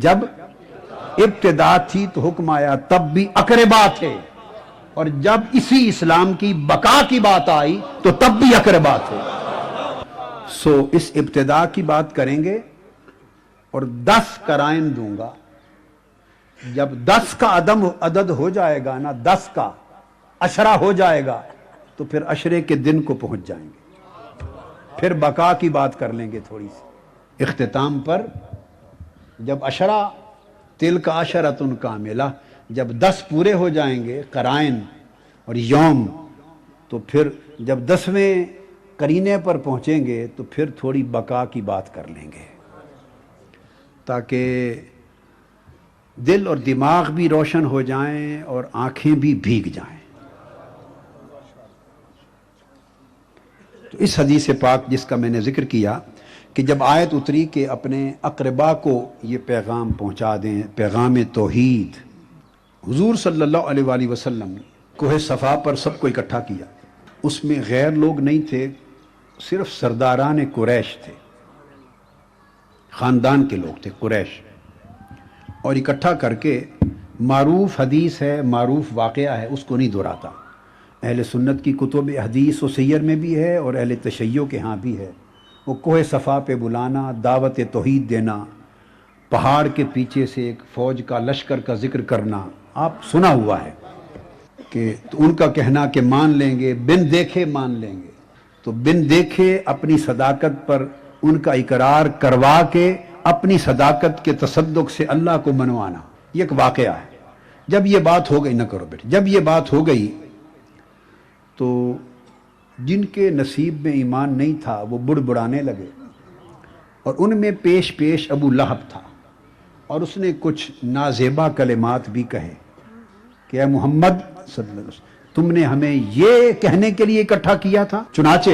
جب ابتدا تھی تو حکم آیا تب بھی اقربا تھے، اور جب اسی اسلام کی بقا کی بات آئی تو تب بھی اقربا تھے۔ سو اس ابتدا کی بات کریں گے اور 10 قرائن دوں گا۔ جب 10 کا عدد ہو جائے گا نا، 10 کا عشرہ ہو جائے گا تو پھر عشرے کے دن کو پہنچ جائیں گے، پھر بقا کی بات کر لیں گے تھوڑی سی اختتام پر۔ جب عشرہ تلک عشرۃ کاملہ، جب 10 پورے ہو جائیں گے قرائن اور یوم، تو پھر جب 10ویں قرینے پر پہنچیں گے تو پھر تھوڑی بقا کی بات کر لیں گے، تاکہ دل اور دماغ بھی روشن ہو جائیں اور آنکھیں بھی بھیگ جائیں۔ تو اس حدیث پاک جس کا میں نے ذکر کیا کہ جب آیت اتری کہ اپنے اقربا کو یہ پیغام پہنچا دیں، پیغام توحید، حضور صلی اللہ علیہ وآلہ وسلم کوہ صفا پر سب کو اکٹھا کیا۔ اس میں غیر لوگ نہیں تھے، صرف سرداران قریش تھے، خاندان کے لوگ تھے قریش، اور اکٹھا کر کے معروف حدیث ہے، معروف واقعہ ہے، اس کو نہیں دہراتا۔ اہل سنت کی کتب حدیث و سیر میں بھی ہے اور اہل تشیع کے ہاں بھی ہے۔ وہ کوہ صفا پہ بلانا، دعوت توحید دینا، پہاڑ کے پیچھے سے ایک فوج کا لشکر کا ذکر کرنا، آپ سنا ہوا ہے کہ تو ان کا کہنا کہ مان لیں گے، بن دیکھے مان لیں گے، تو بن دیکھے اپنی صداقت پر ان کا اقرار کروا کے اپنی صداقت کے تصدق سے اللہ کو منوانا، یہ ایک واقعہ ہے۔ جب یہ بات ہو گئی، نہ کرو بیٹے، جب یہ بات ہو گئی تو جن کے نصیب میں ایمان نہیں تھا وہ بڑبڑانے لگے، اور ان میں پیش پیش ابو لہب تھا، اور اس نے کچھ نازیبا کلمات بھی کہے کہ اے محمد صلی اللہ علیہ وسلم، تم نے ہمیں یہ کہنے کے لیے اکٹھا کیا تھا۔ چنانچہ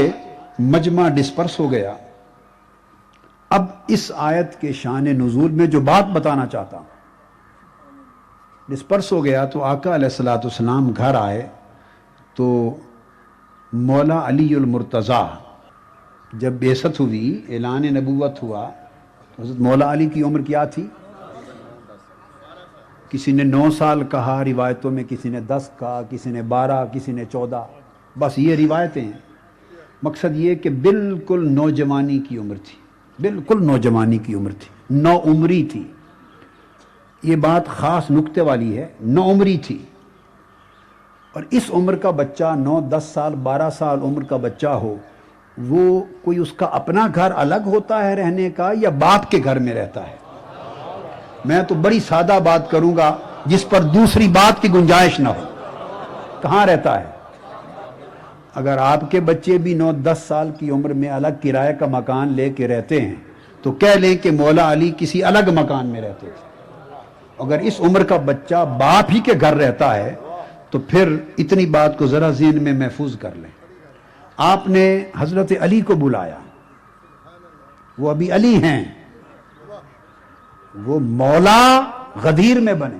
مجمع ڈسپرس ہو گیا۔ اب اس آیت کے شان نزول میں جو بات بتانا چاہتا ہوں، ڈسپرس ہو گیا تو آقا علیہ الصلوۃ والسلام گھر آئے تو مولا علی المرتضیٰ جب بعثت ہوئی، اعلان نبوت ہوا، تو حضرت مولا علی کی عمر کیا تھی؟ کسی نے 9 سال کہا روایتوں میں، کسی نے 10 کہا، کسی نے 12، کسی نے 14، بس یہ روایتیں ہیں۔ مقصد یہ کہ بالکل نوجوانی کی عمر تھی، بالکل نوجوانی کی عمر تھی، نو عمری تھی۔ یہ بات خاص نکتے والی ہے، نو عمری تھی، اور اس عمر کا بچہ 9، 10 سال، 12 سال عمر کا بچہ ہو، وہ کوئی اس کا اپنا گھر الگ ہوتا ہے رہنے کا یا باپ کے گھر میں رہتا ہے؟ میں تو بڑی سادہ بات کروں گا جس پر دوسری بات کی گنجائش نہ ہو، کہاں رہتا ہے؟ اگر آپ کے بچے بھی 9، 10 سال کی عمر میں الگ کرائے کا مکان لے کے رہتے ہیں تو کہہ لیں کہ مولا علی کسی الگ مکان میں رہتے تھے۔ اگر اس عمر کا بچہ باپ ہی کے گھر رہتا ہے تو پھر اتنی بات کو ذرا ذہن میں محفوظ کر لیں۔ آپ نے حضرت علی کو بلایا، وہ ابھی علی ہیں، وہ مولا غدیر میں بنے،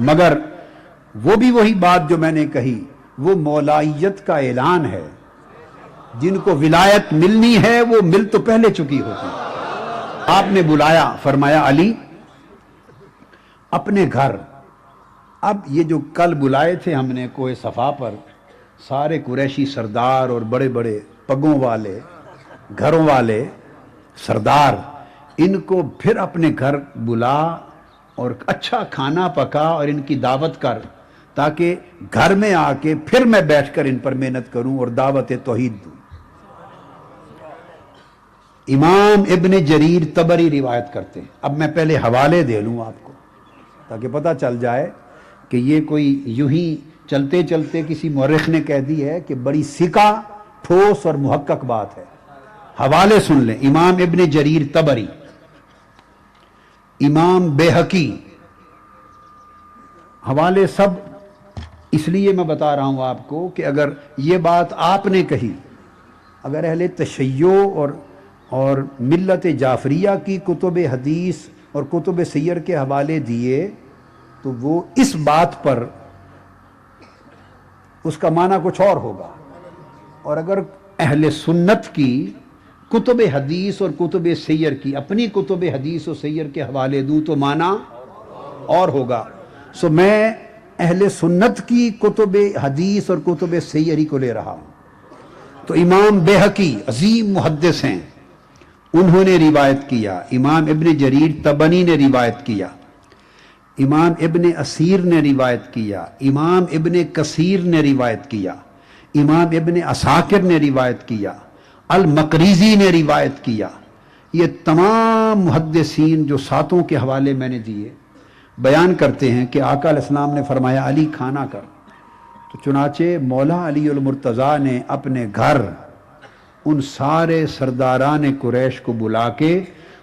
مگر وہ بھی وہی بات جو میں نے کہی، وہ مولائیت کا اعلان ہے۔ جن کو ولایت ملنی ہے وہ مل تو پہلے چکی ہوتی۔ آپ نے بلایا، فرمایا علی اپنے گھر۔ اب یہ جو کل بلائے تھے ہم نے کوہ صفا پر، سارے قریشی سردار اور بڑے بڑے پگوں والے، گھروں والے سردار، ان کو پھر اپنے گھر بلا اور اچھا کھانا پکا اور ان کی دعوت کر، تاکہ گھر میں آ کے پھر میں بیٹھ کر ان پر محنت کروں اور دعوت توحید دوں۔ امام ابن جریر طبری روایت کرتے ہیں۔ اب میں پہلے حوالے دے لوں آپ کو تاکہ پتہ چل جائے کہ یہ کوئی یوں ہی چلتے چلتے کسی مورخ نے کہہ دی ہے، کہ بڑی ثقہ، ٹھوس اور محقق بات ہے۔ حوالے سن لیں، امام ابن جریر طبری، امام بیہقی، حوالے سب اس لیے میں بتا رہا ہوں آپ کو کہ اگر یہ بات آپ نے کہی، اگر اہل تشیع اور ملت جعفریہ کی کتب حدیث اور کتب سیر کے حوالے دیے تو وہ اس بات پر اس کا معنی کچھ اور ہوگا، اور اگر اہل سنت کی کتب حدیث اور کتب سیر کی اپنی کتب حدیث و سیر کے حوالے دوں تو معنی اور ہوگا. سو میں اہل سنت کی کتب حدیث اور کتب سیر ہی کو لے رہا ہوں. تو امام بیہقی عظیم محدث ہیں، انہوں نے روایت کیا. امام ابن جریر طبری نے روایت کیا. امام ابن اسیر نے روایت کیا. امام ابن کثیر نے روایت کیا. امام ابن عساکر نے روایت کیا. المقریزی نے روایت کیا. یہ تمام محدثین جو ساتوں کے حوالے میں نے دیے بیان کرتے ہیں کہ آقا علیہ السلام نے فرمایا علی کھانا کر. تو چنانچہ مولا علی المرتضیٰ نے اپنے گھر ان سارے سرداران قریش کو بلا کے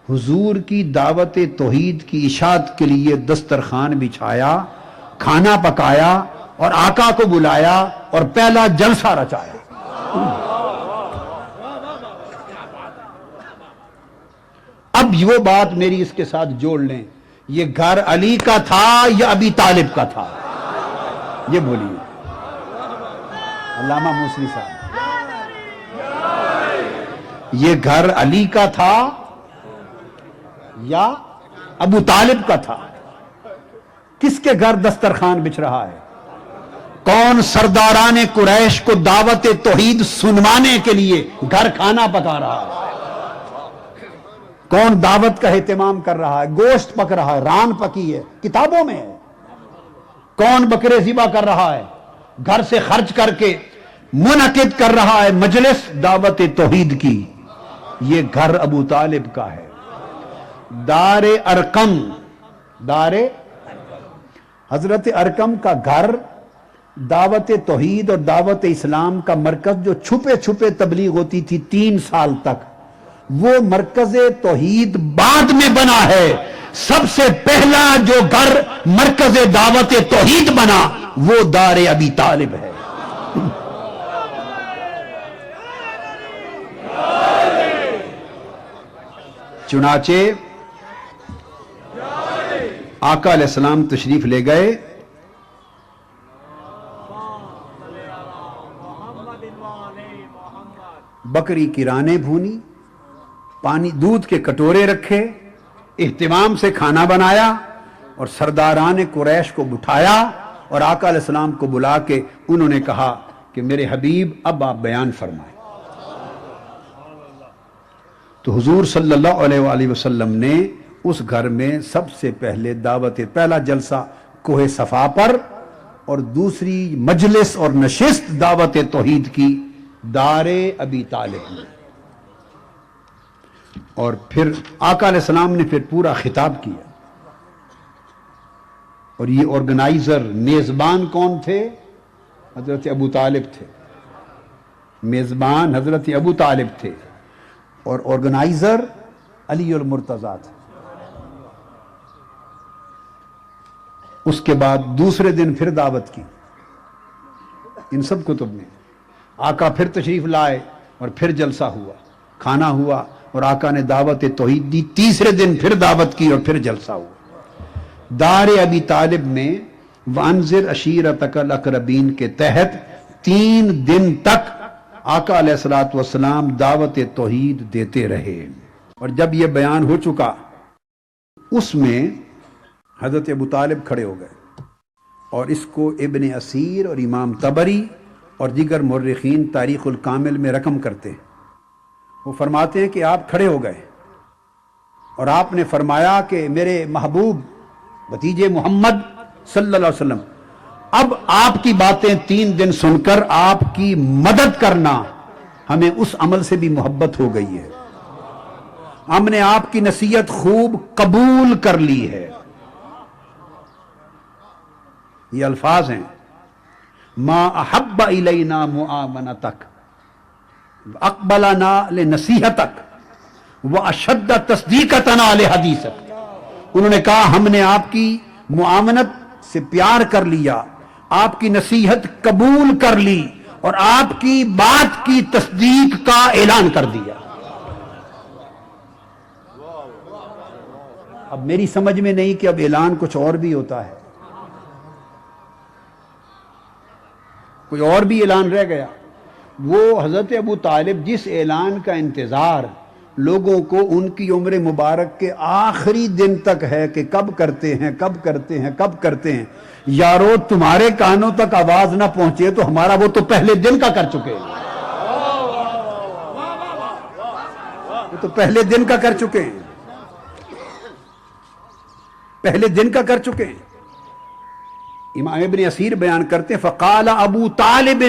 حضور کی دعوت توحید کی اشاعت کے لیے دسترخوان بچھایا، کھانا پکایا اور آقا کو بلایا اور پہلا جلسہ رچایا. اب وہ بات میری اس کے ساتھ جوڑ لیں، یہ گھر علی کا تھا یا ابی طالب کا تھا؟ یہ بولیے علامہ موسوی صاحب، یہ گھر علی کا تھا یا ابو طالب کا تھا؟ کس کے گھر دسترخوان بچھ رہا ہے؟ کون سرداران قریش کو دعوت توحید سنوانے کے لیے گھر کھانا پکا رہا ہے؟ کون دعوت کا اہتمام کر رہا ہے؟ گوشت پک رہا ہے، ران پکی ہے، کتابوں میں ہے. کون بکرے ذبح کر رہا ہے؟ گھر سے خرچ کر کے منعقد کر رہا ہے مجلس دعوت توحید کی. یہ گھر ابو طالب کا ہے. دار ارقم، حضرت ارقم کا گھر دعوت توحید اور دعوت اسلام کا مرکز جو چھپے چھپے تبلیغ ہوتی تھی 3 سال تک، وہ مرکز توحید بعد میں بنا ہے. سب سے پہلا جو گھر مرکز دعوت توحید بنا وہ دار ابی طالب ہے. چنانچہ آقا علیہ السلام تشریف لے گئے. بکری کی رانیں بھونی، پانی دودھ کے کٹورے رکھے، اہتمام سے کھانا بنایا اور سرداران قریش کو بٹھایا اور آقا علیہ السلام کو بلا کے انہوں نے کہا کہ میرے حبیب اب آپ بیان فرمائیں. تو حضور صلی اللہ علیہ وآلہ وسلم نے اس گھر میں سب سے پہلے پہلا جلسہ کوہ صفا پر اور دوسری مجلس اور نشست دعوت توحید کی دار ابی طالب میں. اور پھر آقا علیہ السلام نے پھر پورا خطاب کیا. اور یہ آرگنائزر میزبان کون تھے؟ حضرت ابو طالب تھے. میزبان حضرت ابو طالب تھے اور آرگنائزر علی المرتضیٰ تھے. اس کے بعد دوسرے دن پھر دعوت کی ان سب کتب میں. آقا پھر تشریف لائے اور پھر جلسہ ہوا، کھانا ہوا اور آقا نے دعوت توحید دی. تیسرے دن پھر دعوت کی اور پھر جلسہ ہوا. دار ابی طالب میں وانذر عشیرتک الاقربین کے تحت 3 دن تک آقا علیہ الصلوۃ والسلام دعوت توحید دیتے رہے. اور جب یہ بیان ہو چکا اس میں حضرت ابو طالب کھڑے ہو گئے اور اس کو ابن اسیر اور امام طبری اور دیگر مورخین تاریخ الکامل میں رقم کرتے ہیں. وہ فرماتے ہیں کہ آپ کھڑے ہو گئے اور آپ نے فرمایا کہ میرے محبوب بھتیجے محمد صلی اللہ علیہ وسلم، اب آپ کی باتیں 3 دن سن کر آپ کی مدد کرنا، ہمیں اس عمل سے بھی محبت ہو گئی ہے. ہم نے آپ کی نصیحت خوب قبول کر لی ہے. یہ الفاظ ہیں، ما احب الینا معاونتک اقبلنا لنصیحتک واشد تصدیقتنا لحدیثک. انہوں نے کہا ہم نے آپ کی معاونت سے پیار کر لیا، آپ کی نصیحت قبول کر لی اور آپ کی بات کی تصدیق کا اعلان کر دیا. اب میری سمجھ میں نہیں کہ اب اعلان کچھ اور بھی ہوتا ہے، کوئی اور بھی اعلان رہ گیا. وہ حضرت ابو طالب جس اعلان کا انتظار لوگوں کو ان کی عمر مبارک کے آخری دن تک ہے کہ کب کرتے ہیں کب کرتے ہیں کب کرتے ہیں، یارو تمہارے کانوں تک آواز نہ پہنچے تو ہمارا وہ تو پہلے دن کا کر چکے ہیں، وہ تو پہلے دن کا کر چکے ہیں، پہلے دن کا کر چکے ہیں۔ امام ابن اسیر بیان کرتے ہیں فقال ابو طالب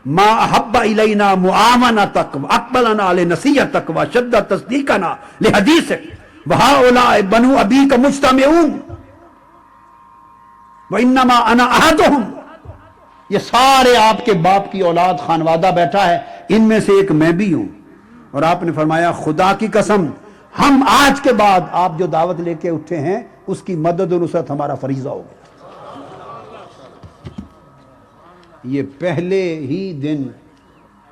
ما احب الینا معاونتک واقبلنا لنصیحتک وشد تصدیقنا لحدیثک وہؤلاء بنو ابیک مجتمعون وانما انا احدهم، یہ سارے آپ کے باپ کی اولاد خانوادہ بیٹھا ہے، ان میں سے ایک میں بھی ہوں۔ اور آپ نے فرمایا خدا کی قسم ہم آج کے بعد آپ جو دعوت لے کے اٹھے ہیں اس کی مدد و نصرت ہمارا فریضہ ہوگا۔ یہ پہلے ہی دن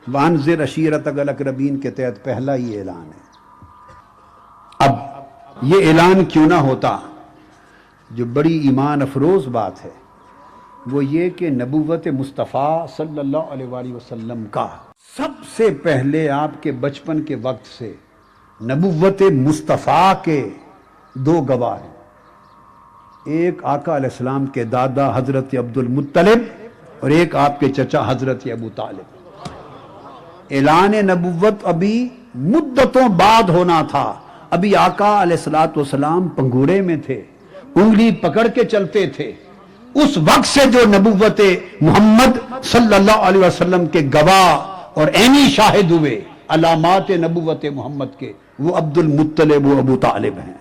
وانذر عشیرتک الاقربین کے تحت پہلا ہی اعلان ہے۔ اب یہ اعلان کیوں نہ ہوتا؟ جو بڑی ایمان افروز بات ہے وہ یہ کہ نبوت مصطفیٰ صلی اللہ علیہ وآلہ وسلم کا سب سے پہلے آپ کے بچپن کے وقت سے نبوت مصطفیٰ کے دو گواہ ہیں، ایک آقا علیہ السلام کے دادا حضرت عبد المطلب اور ایک آپ کے چچا حضرت ابو طالب۔ اعلان نبوت ابھی مدتوں بعد ہونا تھا، ابھی آقا علیہ السلام پنگورے میں تھے، انگلی پکڑ کے چلتے تھے۔ اس وقت سے جو نبوت محمد صلی اللہ علیہ وسلم کے گواہ اور عینی شاہد ہوئے علامات نبوت محمد کے، وہ عبد المطلب و ابو طالب ہیں۔